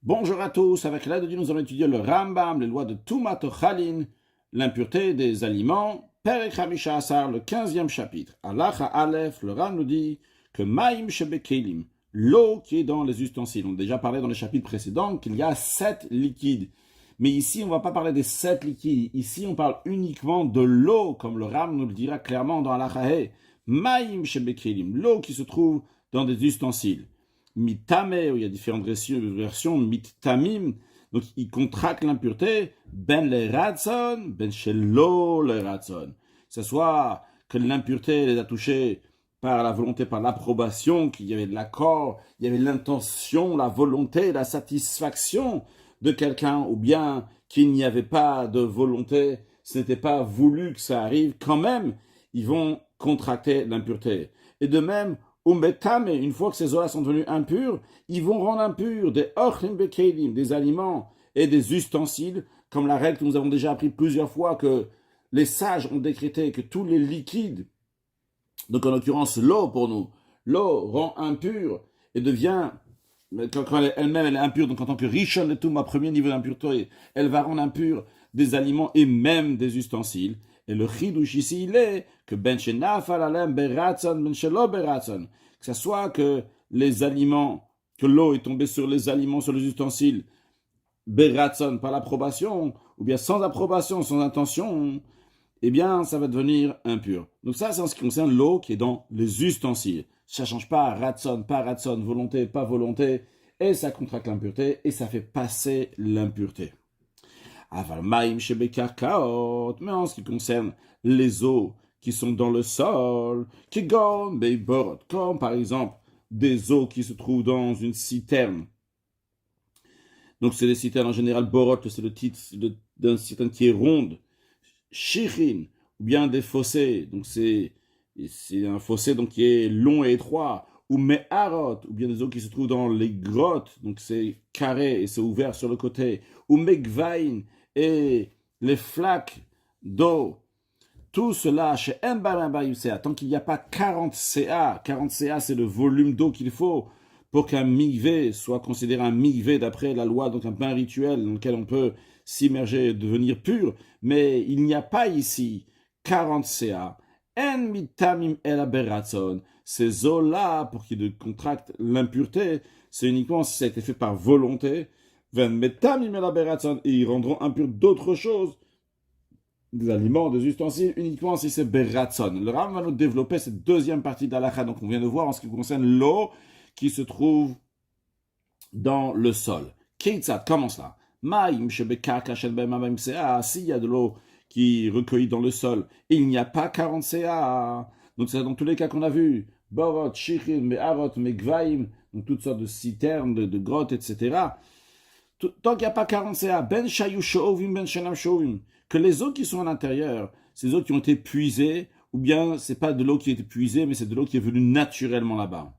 Bonjour à tous, avec l'aide de Dieu, nous allons étudier le Rambam, les lois de Tumat Chalin, l'impureté des aliments, Perek Hamisha Asar, le 15e chapitre. Halacha Aleph, le Ram nous dit que Maïm Shebekelim, l'eau qui est dans les ustensiles. On a déjà parlé dans les chapitres précédents qu'il y a 7 liquides. Mais ici, on ne va pas parler des 7 liquides. Ici, on parle uniquement de l'eau, comme le Ram nous le dira clairement dans Halacha He. Maïm Shebekelim, l'eau qui se trouve dans des ustensiles. Mitame, où il y a différentes versions, mittamim, donc il contracte l'impureté, ben le ratson, ben shelo le ratson. Que ce soit que l'impureté les a touchés par la volonté, par l'approbation, qu'il y avait de l'accord, il y avait l'intention, la volonté, la satisfaction de quelqu'un, ou bien qu'il n'y avait pas de volonté, ce n'était pas voulu que ça arrive, quand même, ils vont contracter l'impureté. Et de même, mais une fois que ces eaux-là sont devenues impures, ils vont rendre impurs des ochlim bekelim, des aliments et des ustensiles, comme la règle que nous avons déjà appris plusieurs fois, que les sages ont décrété que tous les liquides, donc en l'occurrence l'eau pour nous, l'eau rend impure et devient, quand elle-même elle est impure, donc en tant que rishon et tout, ma premier niveau d'impureté, elle va rendre impure des aliments et même des ustensiles. Et le chidouche ici, il est que ben shenafal alem beratzon, ben shelo beratzon, que ce soit que les aliments, que l'eau est tombée sur les aliments, sur les ustensiles, beratzon, par l'approbation, ou bien sans approbation, sans intention, eh bien, ça va devenir impur. Donc ça, c'est en ce qui concerne l'eau qui est dans les ustensiles. Ça ne change pas ratson, volonté, pas volonté, et ça contracte l'impureté, et ça fait passer l'impureté. Aval maïm shebekarkaot, mais en ce qui concerne les eaux qui sont dans le sol, kigon beiborot, comme par exemple des eaux qui se trouvent dans une citerne. Donc c'est les citernes en général, borot, c'est le titre d'une citerne qui est ronde, shichin, ou bien des fossés, donc c'est un fossé donc, qui est long et étroit, ou meharot, ou bien des eaux qui se trouvent dans les grottes, donc c'est carré et c'est ouvert sur le côté, ou megvain, et les flaques d'eau, tout cela chez MBA, tant qu'il n'y a pas 40 CA, 40 CA c'est le volume d'eau qu'il faut pour qu'un mikvé soit considéré un mikvé d'après la loi, donc un bain rituel dans lequel on peut s'immerger et devenir pur, mais il n'y a pas ici 40 CA. En mitamim el aberatson, ces eaux-là, pour qu'ils contractent l'impureté, c'est uniquement si ça a été fait par volonté, et ils rendront impurs d'autres choses, des aliments, des ustensiles, uniquement si c'est beratson. Le Ram va nous développer cette deuxième partie de l'halakha, donc on vient de voir en ce qui concerne l'eau qui se trouve dans le sol. Keitzat, comment cela? S'il y a de l'eau qui est recueillie dans le sol, il n'y a pas 40 CA. Donc c'est dans tous les cas qu'on a vu. Borot, Shichin, Meharot, Megvaim, donc toutes sortes de citernes, de grottes, etc. Tant qu'il n'y a pas 40 CA, Ben Shayu Shovim, Ben Shenam Shovim, que les eaux qui sont à l'intérieur, ces eaux qui ont été puisées, ou bien c'est pas de l'eau qui a été puisée, mais c'est de l'eau qui est venue naturellement là-bas.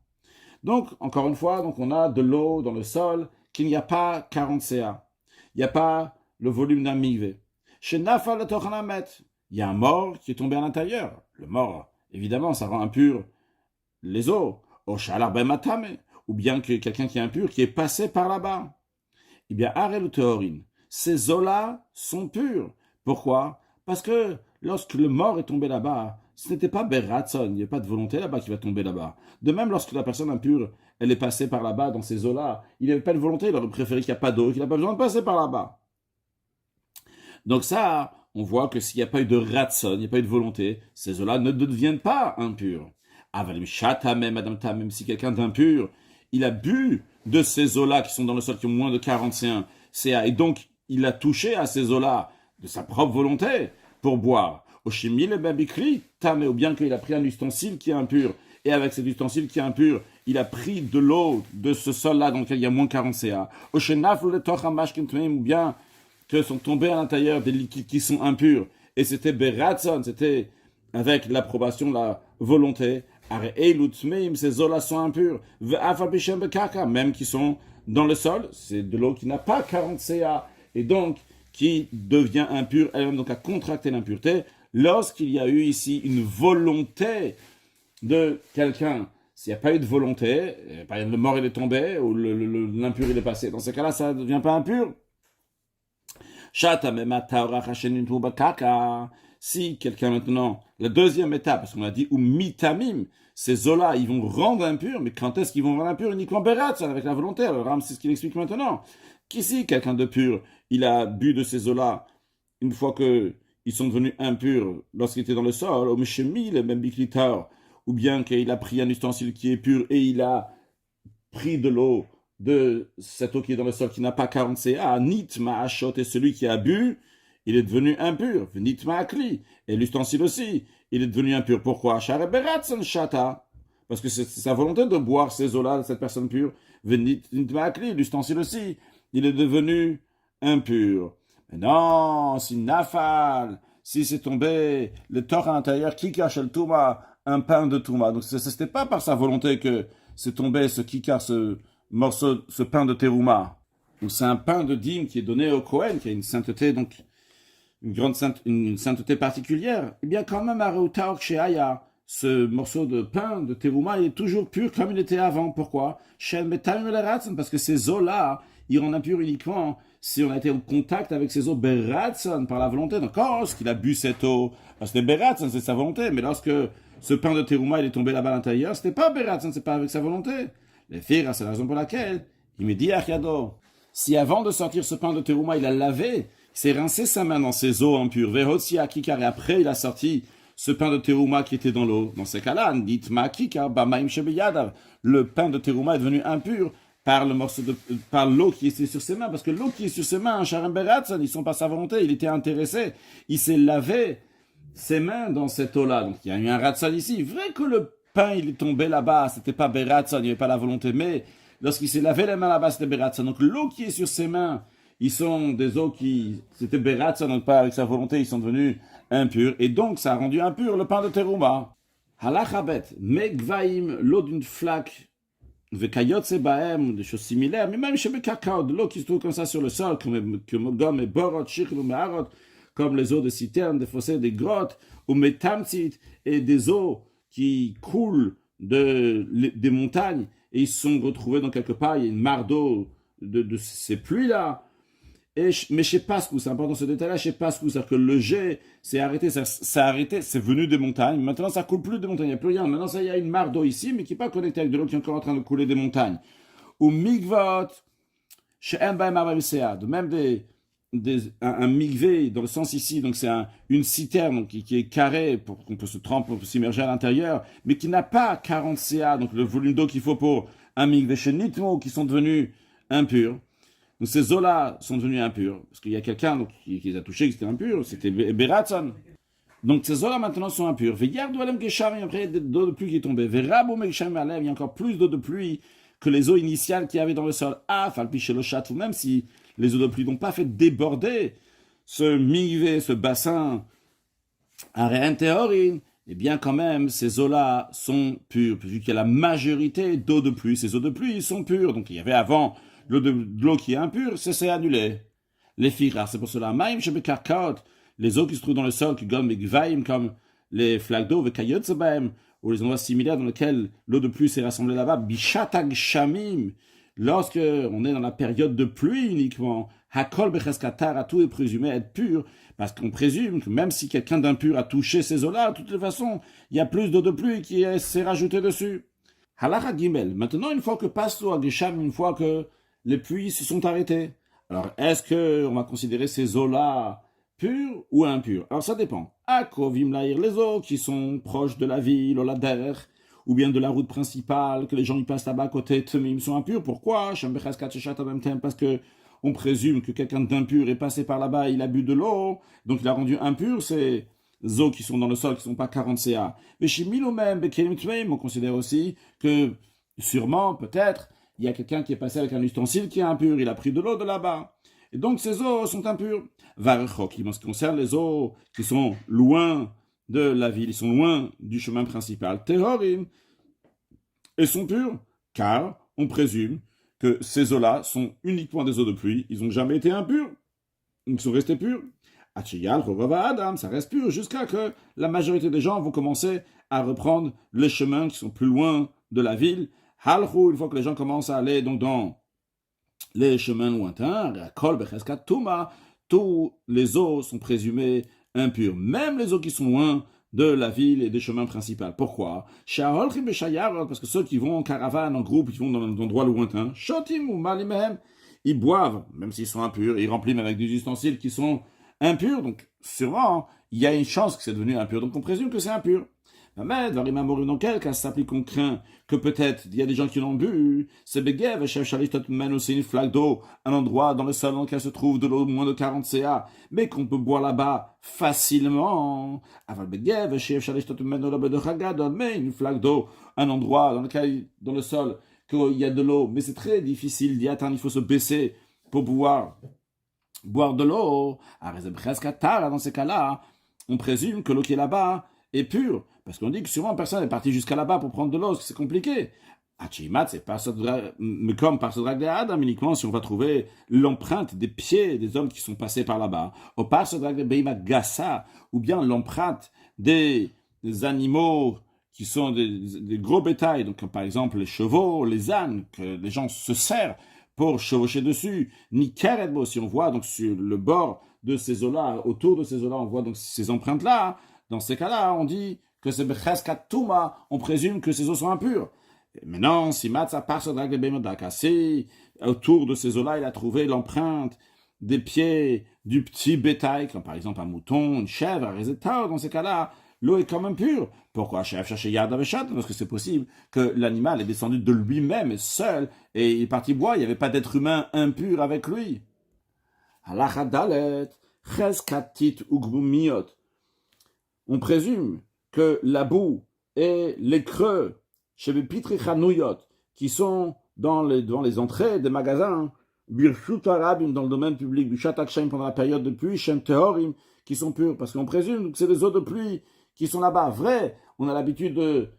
Donc, encore une fois, donc on a de l'eau dans le sol, qu'il n'y a pas 40 CA. Il n'y a pas le volume d'un mikvé. Chez Nafal le Tochanamet, il y a un mort qui est tombé à l'intérieur. Le mort, évidemment, ça rend impur les eaux. Au Shalar Ben Matame, ou bien que quelqu'un qui est impur, qui est passé par là-bas. Eh bien, Arel Théorine, ces eaux-là sont pures. Pourquoi? Parce que lorsque le mort est tombé là-bas, ce n'était pas Beratson, il n'y a pas de volonté là-bas qui va tomber là-bas. De même, lorsque la personne impure, elle est passée par là-bas dans ces eaux-là, il n'avait pas de volonté, il aurait préféré qu'il n'y a pas d'eau, qu'il n'a pas besoin de passer par là-bas. Donc ça, on voit que s'il n'y a pas eu de ratson, il n'y a pas eu de volonté, ces eaux-là ne deviennent pas impures. Avalim shatamem, madame tamem, si quelqu'un d'impur, il a bu de ces eaux-là qui sont dans le sol, qui ont moins de 41 CA, et donc il a touché à ces eaux-là de sa propre volonté pour boire. Oshimi le babikri, tamé, ou bien qu'il a pris un ustensile qui est impur, et avec cet ustensile qui est impur, il a pris de l'eau de ce sol-là dans lequel il y a moins de 40 CA. Oshenaf le tochamash ou bien que sont tombés à l'intérieur des liquides qui sont impurs, et c'était beratson, c'était avec l'approbation, la volonté, ces eaux-là sont impures, même qui sont dans le sol, c'est de l'eau qui n'a pas 40 CA, et donc qui devient impure, elle-même donc a contracté l'impureté, lorsqu'il y a eu ici une volonté de quelqu'un, s'il n'y a pas eu de volonté, par exemple le mort il est tombé, ou l'impur il est passé, dans ce cas-là, ça ne devient pas impur. Si quelqu'un maintenant, la deuxième étape, parce qu'on a dit ou mitamim, ces eaux-là, ils vont rendre impur, mais quand est-ce qu'ils vont rendre impur? Uniquement beratsan, avec la volonté. Alors Ram, c'est ce qu'il explique maintenant. Qu'ici, quelqu'un de pur, il a bu de ces eaux-là, une fois qu'ils sont devenus impurs lorsqu'il était dans le sol, au meshemi, le même biklitar, ou bien qu'il a pris un ustensile qui est pur et il a pris de l'eau de cette eau qui est dans le sol qui n'a pas 40 CA, nitma achot, et celui qui a bu, il est devenu impur. Nitma akli, et l'ustensile aussi, il est devenu impur. Pourquoi? Parce que c'est sa volonté de boire ces eaux-là, cette personne pure. Nitma akli, l'ustensile aussi, il est devenu impur. Mais non, si nafal, si c'est tombé, le tort à l'intérieur, qui cache le touma, un pain de touma. Donc c'était pas par sa volonté que c'est tombé ce kikar, ce morceau, ce pain de terouma. Donc c'est un pain de dîme qui est donné au Kohen, qui a une sainteté, donc une sainteté particulière. Eh bien quand même à Reutaok chez Aya, ce morceau de pain de terouma, il est toujours pur comme il était avant. Pourquoi? Parce que ces eaux-là, ils rendent impur uniquement si on a été en contact avec ces eaux beratson par la volonté. Donc lorsqu'il a bu cette eau, c'était beratson, c'est sa volonté, mais lorsque ce pain de terouma il est tombé là-bas à l'intérieur, c'était pas beratson, c'est pas avec sa volonté. Les filles, c'est la raison pour laquelle il me dit Achiado, si avant de sortir ce pain de terouma, il a lavé, il s'est rincé sa main dans ces eaux impures, Verotsia Kikar, et après il a sorti ce pain de terouma qui était dans l'eau. Dans ces cas-là, Nitma Kikar, Bamaim Shebeyadav, le pain de terouma est devenu impur par par l'eau qui était sur ses mains, parce que l'eau qui est sur ses mains, Sharem Beratson, ils sont pas sa volonté, il était intéressé, il s'est lavé ses mains dans cette eau-là. Donc il y a eu un ratson ici. Vrai que le pain il est tombé là-bas, c'était pas beratson, il n'y avait pas la volonté, mais lorsqu'il s'est lavé les mains là-bas, c'était beratson. Donc l'eau qui est sur ses mains, ils sont des eaux qui, c'était beratson, donc pas avec sa volonté, ils sont devenus impurs, et donc ça a rendu impur le pain de terouma. Halachabet, megvaim, l'eau d'une flaque, vekayotse baem, des choses similaires, mais même chez le cacao, de l'eau qui se trouve comme ça sur le sol, comme et borot, shiklu, meharot, comme les eaux de citernes, des fossés, des grottes, ou metamtsit, et des eaux qui coulent des montagnes, et ils se sont retrouvés dans quelque part, il y a une mare d'eau de ces pluies-là. Mais chez Pascou, c'est important ce détail-là, chez Pascou, c'est-à-dire que le jet s'est arrêté, c'est venu des montagnes, maintenant ça coule plus des montagnes, il n'y a plus rien. Maintenant il y a une mare d'eau ici, mais qui n'est pas connectée avec de l'eau qui est encore en train de couler des montagnes. Ou migvot, chez Mbaim Abamsea, de même un migvé, dans le sens ici, donc c'est une citerne donc, qui est carrée pour qu'on peut se tremper, on peut s'immerger à l'intérieur, mais qui n'a pas 40 CA, donc le volume d'eau qu'il faut pour un migvé chez Nitmo, qui sont devenus impurs. Donc ces eaux-là sont devenues impures, parce qu'il y a quelqu'un qui les a touchés, qui était impur, c'était Beratson. Donc ces eaux-là maintenant sont impures. Après, il y a de l'eau de pluie qui est tombée. Il y a encore plus d'eau de pluie que les eaux initiales qu'il y avait dans le sol. Ou même si les eaux de pluie n'ont pas fait déborder ce migvé, ce bassin, eh bien quand même, ces eaux-là sont pures, vu qu'il y a la majorité d'eau de pluie. Ces eaux de pluie sont pures. Donc il y avait avant de l'eau qui est impure, c'est annulé. Les firas, c'est pour cela. Maïm shebekarkaot, les eaux qui se trouvent dans le sol, qui gomme gvaim, comme les flaques d'eau, vekayotzebaim, ou les endroits similaires dans lesquels l'eau de pluie s'est rassemblée là-bas, bishatag shamim, lorsque on est dans la période de pluie uniquement, hakol becheskatar, tout est présumé être pur, parce qu'on présume que même si quelqu'un d'impur a touché ces eaux-là, de toutes les façons, il y a plus d'eau de pluie qui s'est rajoutée dessus. Halacha Gimel. Maintenant, une fois que passe l'eau à Gesham, une fois que les pluies se sont arrêtées, alors est-ce qu'on va considérer ces eaux-là pures ou impures? Alors ça dépend. Akovim laïr, les eaux qui sont proches de la ville, ou bien de la route principale, que les gens y passent là-bas à côté, ils sont impurs. Pourquoi? Parce que on présume que quelqu'un d'impur est passé par là-bas, il a bu de l'eau, donc il a rendu impur ces eaux qui sont dans le sol, qui ne sont pas 40 CA. Mais chez Milomem, on considère aussi que sûrement, peut-être, il y a quelqu'un qui est passé avec un ustensile qui est impur, il a pris de l'eau de là-bas. Et donc ces eaux sont impures. Varechok, en ce qui concerne les eaux qui sont loin de la ville, ils sont loin du chemin principal. Tehorim, et sont pures, car on présume que ces eaux-là sont uniquement des eaux de pluie, ils n'ont jamais été impurs, ils sont restés purs. Achiyal, Rogava Adam, ça reste pur jusqu'à que la majorité des gens vont commencer à reprendre les chemins qui sont plus loin de la ville. Halchou, une fois que les gens commencent à aller donc dans les chemins lointains, Kol Becheskat Touma, tous les eaux sont présumées impures, même les eaux qui sont loin de la ville et des chemins principaux. Pourquoi? Parce que ceux qui vont en caravane, en groupe, ils vont dans un endroit lointain, Shotim ou Malimem, ils boivent, même s'ils sont impurs, ils remplissent avec des ustensiles qui sont impurs, donc sûrement, il y a une chance que c'est devenu impur, donc on présume que c'est impur. Mais dans quel cas ça s'applique, on craint que peut-être il y a des gens qui l'ont bu, c'est Begev, chef Chalit mène aussi une flaque d'eau, un endroit dans le sol dans lequel se trouve de l'eau de moins de 40 CA, mais qu'on peut boire là-bas facilement. Aval Begev, chef Chalit mène mais une flaque d'eau, un endroit dans lequel, dans le sol, qu'il y a de l'eau, mais c'est très difficile d'y atteindre, il faut se baisser pour pouvoir boire de l'eau. Dans ces cas-là, on présume que l'eau qui est là-bas est pure. Parce qu'on dit que souvent personne n'est parti jusqu'à là-bas pour prendre de l'eau, parce que c'est compliqué. Hachimat, c'est pas comme par ce drag de Adam, uniquement si on va trouver l'empreinte des pieds des hommes qui sont passés par là-bas. Ou par ce drag de Beima Gassa, ou bien l'empreinte des animaux qui sont des gros bétails, donc comme par exemple les chevaux, les ânes, que les gens se serrent pour chevaucher dessus, ni Keredbo, si on voit donc sur le bord de ces eaux-là, autour de ces eaux-là, on voit donc ces empreintes-là. Dans ces cas-là, on dit que c'est Becheskat Touma, on présume que ces eaux sont impures. Mais non, si Matzah part ce drag de Bemodaka, si autour de ces eaux-là, il a trouvé l'empreinte des pieds du petit bétail, comme par exemple un mouton, une chèvre, un résétat, dans ces cas-là, l'eau est quand même pure. Pourquoi chef chercher Yad Aveshat? Parce que c'est possible que l'animal est descendu de lui-même, seul, et il est parti boire, il n'y avait pas d'être humain impur avec lui. Halacha Dalet, Cheskatit Ugbumiot. On présume que la boue et les creux chez les Pitri Chanouyot, qui sont devant les entrées des magasins, Birshut Arabim dans le domaine public, Bishat Akshaim pendant la période de pluie, Shem Tehorim, qui sont purs, parce qu'on présume que c'est des eaux de pluie qui sont là-bas. Vrai, on a l'habitude de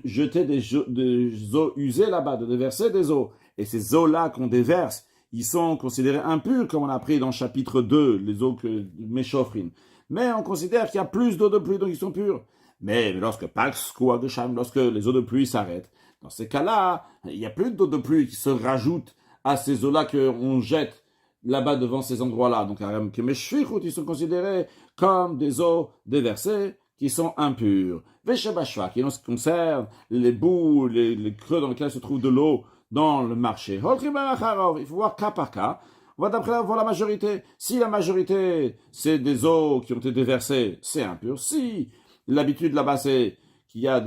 jeter des eaux usées là-bas, de déverser des eaux. Et ces eaux-là qu'on déverse, ils sont considérés impurs, comme on a appris dans le chapitre 2, les eaux que Meshofrin. Mais on considère qu'il y a plus d'eau de pluie, donc ils sont purs. Mais lorsque lorsque les eaux de pluie s'arrêtent, dans ces cas-là, il n'y a plus d'eau de pluie qui se rajoute à ces eaux-là qu'on jette là-bas devant ces endroits-là. Donc, ils sont considérés comme des eaux déversées qui sont impures. Veshebashva, qui en ce qui concerne les boues, les creux dans lesquels se trouve de l'eau dans le marché. Il faut voir cas par cas. On va d'après voir la majorité. Si la majorité, c'est des eaux qui ont été déversées, c'est impur. Si l'habitude là-bas, c'est qu'il y a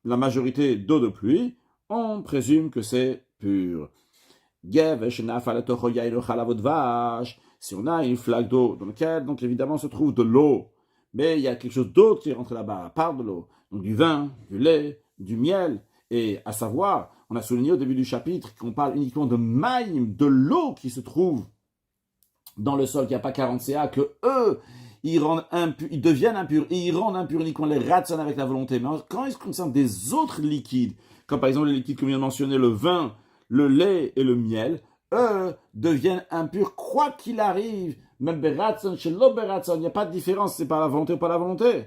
la majorité d'eau de pluie, on présume que c'est pur. Si on a une flaque d'eau dans laquelle, donc évidemment, se trouve de l'eau, mais il y a quelque chose d'autre qui est rentré là-bas, à part de l'eau, donc du vin, du lait, du miel, et à savoir, on a souligné au début du chapitre qu'on parle uniquement de maïm, de l'eau qui se trouve dans le sol, qui n'a pas 40 CA, que eux, ils deviennent impurs, et ils rendent impurs uniquement les ratson avec la volonté. Mais quand ils se concernent des autres liquides, comme par exemple les liquides que vient de mentionner, le vin, le lait et le miel, eux deviennent impurs quoi qu'il arrive. Même beratson, chez l'oberatson, il n'y a pas de différence, c'est par la volonté ou pas la volonté.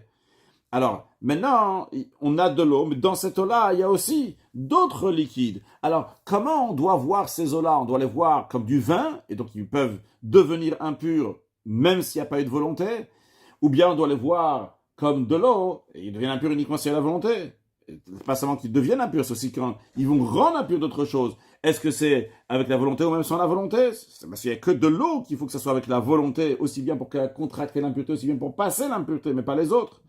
Alors, maintenant, on a de l'eau, mais dans cette eau-là, il y a aussi d'autres liquides. Alors, comment on doit voir ces eaux-là? On doit les voir comme du vin, et donc ils peuvent devenir impurs, même s'il n'y a pas eu de volonté, ou bien on doit les voir comme de l'eau, et ils deviennent impurs uniquement s'il y a la volonté. Pas seulement qu'ils deviennent impurs, c'est aussi quand ils vont rendre impurs d'autres choses. Est-ce que c'est avec la volonté ou même sans la volonté? C'est parce qu'il n'y a que de l'eau qu'il faut que ce soit avec la volonté, aussi bien pour qu'elle contracte l'impureté, aussi bien pour passer l'impureté, mais pas les autres.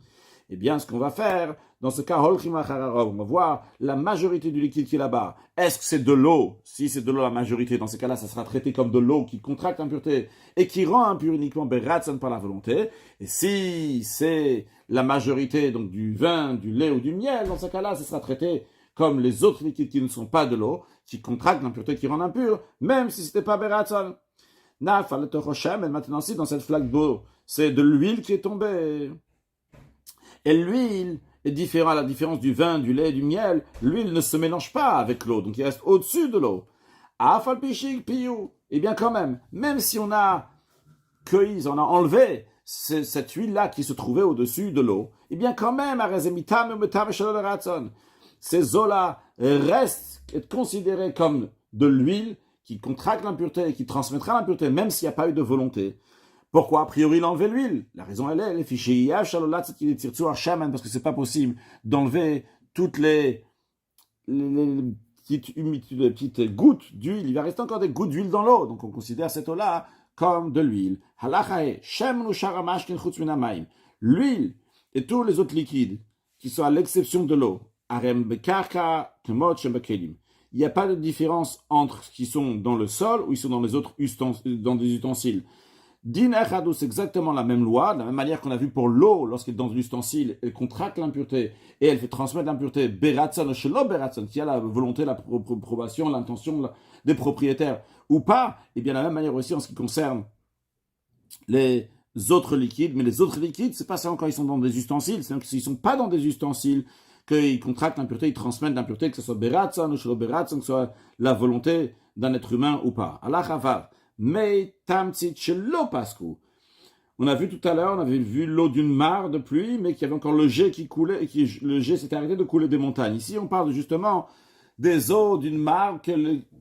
Eh bien, ce qu'on va faire, dans ce cas, on va voir la majorité du liquide qui est là-bas. Est-ce que c'est de l'eau? Si c'est de l'eau, la majorité, dans ces cas-là, ça sera traité comme de l'eau qui contracte l'impureté et qui rend impur uniquement beratson par la volonté. Et si c'est la majorité, donc du vin, du lait ou du miel, dans ce cas-là, ça sera traité comme les autres liquides qui ne sont pas de l'eau, qui contractent l'impureté, qui rendent impur, même si c'était pas beratson. Et maintenant, si dans cette flaque d'eau, c'est de l'huile qui est tombée. Et l'huile est différente, à la différence du vin, du lait, du miel. L'huile ne se mélange pas avec l'eau, donc il reste au-dessus de l'eau. Eh bien quand même si on a cueilli, on a enlevé cette huile-là qui se trouvait au-dessus de l'eau, eh bien quand même, ces eaux-là restent considérées comme de l'huile qui contracte l'impureté et qui transmettra l'impureté, même s'il n'y a pas eu de volonté. Pourquoi? A priori, il a enlevé l'huile. La raison, elle est, les fichiers parce que c'est pas possible d'enlever toutes les petites gouttes d'huile. Il va rester encore des gouttes d'huile dans l'eau. Donc, on considère cette eau-là comme de l'huile. L'huile et tous les autres liquides qui sont à l'exception de l'eau. Il n'y a pas de différence entre ce qui sont dans le sol ou ils sont dans les autres dans des ustensiles. Din echadou, c'est exactement la même loi, de la même manière qu'on a vu pour l'eau, lorsqu'elle est dans l'ustensile, elle contracte l'impureté et elle fait transmettre l'impureté beratson shelo beratson, qui a la volonté, l'approbation, l'intention des propriétaires ou pas. Et bien de la même manière aussi en ce qui concerne les autres liquides, mais les autres liquides, c'est pas seulement quand ils sont dans des ustensiles, c'est même s'ils sont pas dans des ustensiles qu'ils contractent l'impureté, ils transmettent l'impureté, que ce soit beratson ou shelo beratson, que ce soit la volonté d'un être humain ou pas. Allah chavav. Mais tamtsit shelo pasku. On a vu tout à l'heure, on avait vu l'eau d'une mare de pluie, mais qu'il y avait encore le jet qui coulait, et le jet s'était arrêté de couler des montagnes. Ici, on parle justement des eaux d'une mare, que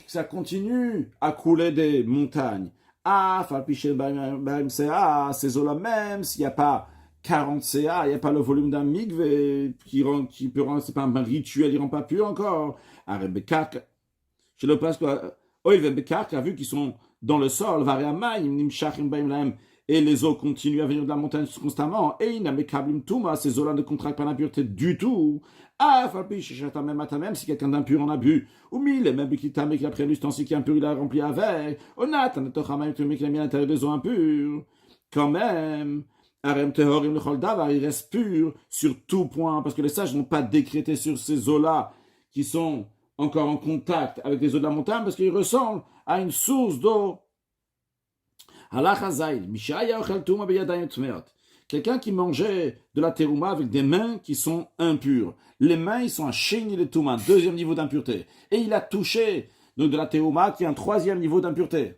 ça continue à couler des montagnes. Ces eaux-là même, s'il n'y a pas 40 CA, il n'y a pas le volume d'un migvé qui peut rendre, c'est pas un rituel, il rend pas pur encore. Rebekak, shelo pasku, Oil Bekak a vu qu'ils sont dans le sol, et les eaux continuent à venir de la montagne constamment, et ces eaux-là ne contractent pas l'impureté du tout. Même si quelqu'un d'impur en a bu, ou mille, même qui a pris l'ustensile qui est impur, il a rempli avec, on a mis à l'intérieur des eaux impures, quand même. Il reste pur sur tout point, parce que les sages n'ont pas décrété sur ces eaux-là qui sont encore en contact avec les eaux de la montagne, parce qu'ils ressemblent à une source d'eau. Quelqu'un qui mangeait de la terouma avec des mains qui sont impures. Les mains, ils sont à sheni le touma, deuxième niveau d'impureté. Et il a touché donc de la terouma qui est un troisième niveau d'impureté.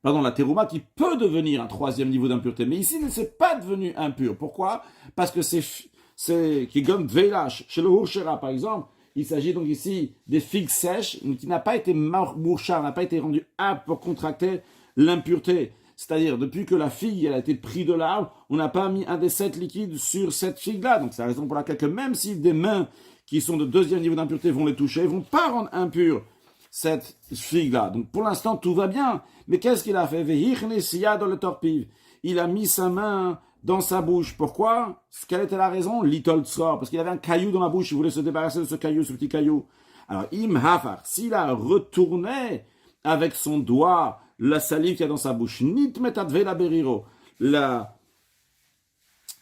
Pardon, la terouma qui peut devenir un troisième niveau d'impureté. Mais ici, il ne s'est pas devenu impur. Pourquoi? Parce que c'est qui gomme veilash. Chez le Hurshera, par exemple, il s'agit donc ici des figues sèches qui n'a pas été mourchar, n'a pas été rendu apte pour contracter l'impureté. C'est-à-dire, depuis que la figue elle a été prise de l'arbre, on n'a pas mis un des 7 liquides sur cette figue-là. Donc c'est la raison pour laquelle que même si des mains qui sont de deuxième niveau d'impureté vont les toucher, ils ne vont pas rendre impure cette figue-là. Donc pour l'instant, tout va bien. Mais qu'est-ce qu'il a fait? Il a mis sa main dans sa bouche. Pourquoi? Quelle était la raison? Litol tsor. Parce qu'il avait un caillou dans la bouche. Il voulait se débarrasser de ce caillou, ce petit caillou. Alors, im hafar. S'il a retourné avec son doigt la salive qu'il y a dans sa bouche, nit metadve la beriro. La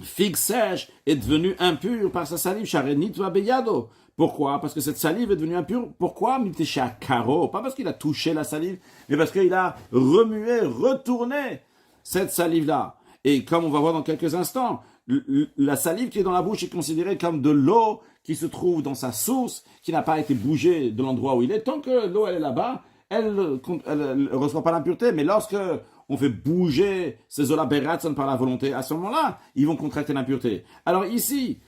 figue sèche est devenue impure par sa salive. Sharenit va beyado. Pourquoi? Parce que cette salive est devenue impure. Pourquoi? Mitesha karo. Pas parce qu'il a touché la salive, mais parce qu'il a remué, retourné cette salive-là. Et comme on va voir dans quelques instants, la salive qui est dans la bouche est considérée comme de l'eau qui se trouve dans sa source, qui n'a pas été bougée de l'endroit où il est. Tant que l'eau elle est là-bas, elle ne reçoit pas l'impureté. Mais lorsque on fait bouger ces eaux-là beratson par la volonté, à ce moment-là, ils vont contracter l'impureté. Alors ici,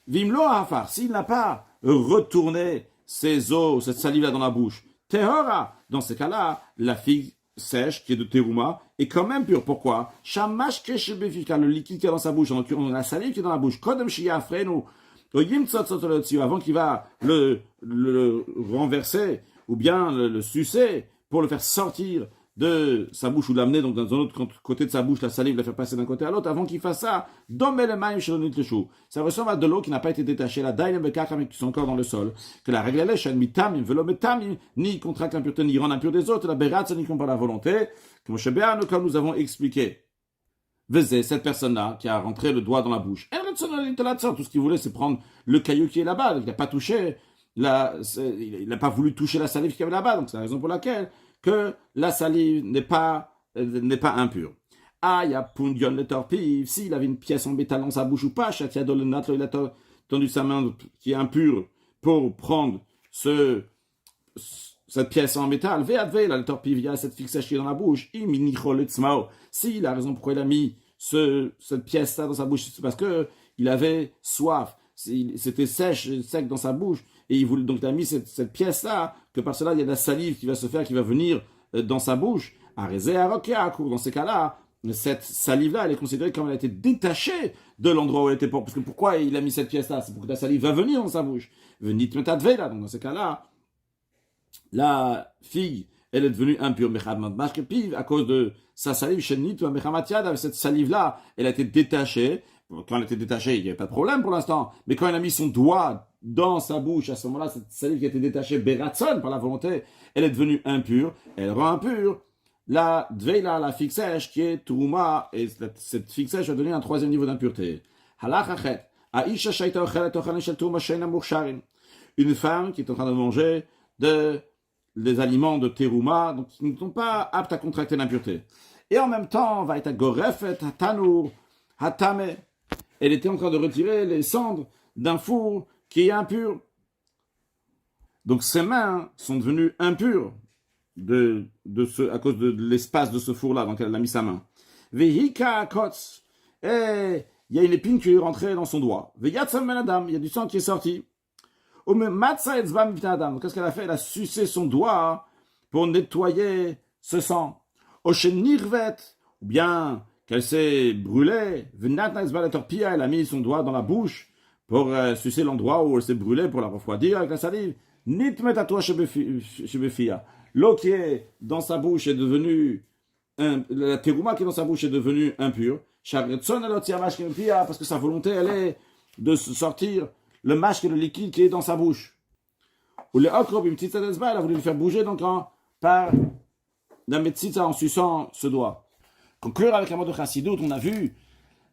vimlo hafar, s'il n'a pas retourné ces eaux, cette salive-là dans la bouche, tehora, dans ce cas-là, la figue sèche, qui est de terouma, est quand même pure. Pourquoi? Shamash keshebefika, le liquide qui est dans sa bouche, en l'occurrence la salive qui est dans la bouche, kodem shiafrenu, avant qu'il va le renverser, ou bien le sucer, pour le faire sortir de sa bouche, ou l'amener donc dans un autre côté de sa bouche, la salive, la faire passer d'un côté à l'autre, avant qu'il fasse ça, ça ressemble à de l'eau qui n'a pas été détachée, la daïne bekaka, mais qui sont encore dans le sol, que la règle est, mitamim, velometamim, ni contracte l'impureté, ni rend impur des autres, la beratza, ni par la volonté, comme nous avons expliqué. Vezé, cette personne-là, qui a rentré le doigt dans la bouche, tout ce qu'il voulait, c'est prendre le caillou qui est là-bas, il n'a pas touché, il n'a pas voulu toucher la salive qui avait là-bas, donc c'est la raison pour laquelle que la salive n'est pas impure. Ah, il y a pundion le torpille, s'il avait une pièce en métal dans sa bouche ou pas, chatiado le natre, il a tendu sa main qui est impure pour prendre cette pièce en métal, le torpille via cette fixe sèche qui est dans la bouche, s'il a raison pourquoi il a mis cette pièce-là dans sa bouche, c'est parce que il avait soif, c'était sec dans sa bouche, et donc il a mis cette pièce-là, que par cela il y a de la salive qui va se faire, qui va venir dans sa bouche, arrêté à roquer, dans ces cas-là, cette salive-là, elle est considérée comme elle a été détachée de l'endroit où elle était pour. Parce que pourquoi il a mis cette pièce-là? C'est pour que la salive va venir dans sa bouche. Venit metadvela. Donc dans ces cas-là, la figue, elle est devenue impure. À cause de sa salive, chenit ou mechamatiad, avec cette salive-là, elle a été détachée. Quand elle était détachée, il n'y avait pas de problème pour l'instant. Mais quand elle a mis son doigt dans sa bouche, à ce moment-là, cette salive qui a été détachée, beratson, par la volonté, elle est devenue impure. Elle rend impure la dveila, la figue sèche, qui est Touma, et cette figue sèche va donner un troisième niveau d'impureté. Une femme qui est en train de manger des aliments de terouma, donc qui ne sont pas aptes à contracter l'impureté. Et en même temps, va être gorefet, hatanour, hatame. Elle était en train de retirer les cendres d'un four qui est impur. Donc ses mains sont devenues impures à cause de l'espace de ce four-là dans lequel elle a mis sa main. Vehika kotz. Et il y a une épine qui est rentrée dans son doigt. Veyatsam menadam. Il y a du sang qui est sorti. Qu'est-ce qu'elle a fait? Elle a sucé son doigt pour nettoyer ce sang. Oshenirvet. Ou bien qu'elle s'est brûlée. Elle a mis son doigt dans la bouche pour sucer l'endroit où elle s'est brûlée pour la refroidir avec la salive. Nitmet à toi shebefia. L'eau qui est dans sa bouche est devenue la terouma qui est dans sa bouche est devenue impure. Parce que sa volonté, elle est de sortir le mashke, le liquide qui est dans sa bouche. Ou le okrob, une petite elle a voulu le faire bouger donc par la metzitza en suçant ce doigt. Conclure avec un mot de chassidut, on a vu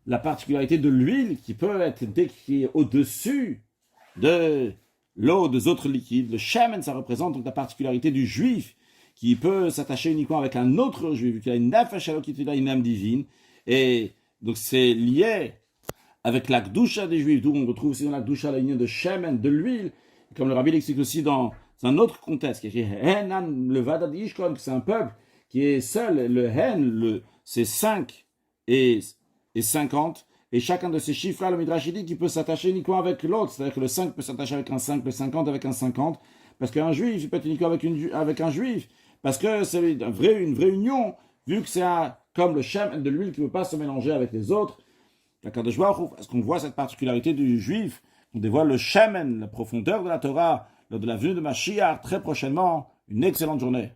la particularité de l'huile qui peut être décrite au-dessus de l'eau, des autres liquides. Le shemen, ça représente donc la particularité du juif qui peut s'attacher uniquement avec un autre juif, vu qu'il a une nefesh alokit, il a une âme divine. Et donc c'est lié avec la gdusha des juifs, d'où on retrouve aussi dans la gdusha la ligne de shemen, de l'huile, comme le rabbi l'explique aussi dans un autre contexte, qui est Henan, le Vadad Ishkon, c'est un peuple qui est seul, le Hen, c'est 5 et 50, et chacun de ces chiffres-là, le Midrash dit qu'il peut s'attacher uniquement avec l'autre, c'est-à-dire que le 5 peut s'attacher avec un 5, le 50 avec un 50, parce qu'un juif, il peut être uniquement avec un juif, parce que c'est une vraie union, vu que c'est comme le shemen de l'huile qui ne peut pas se mélanger avec les autres. Est-ce qu'on voit cette particularité du juif, on dévoile le shemen, la profondeur de la Torah, lors de la venue de Mashiach très prochainement. Une excellente journée.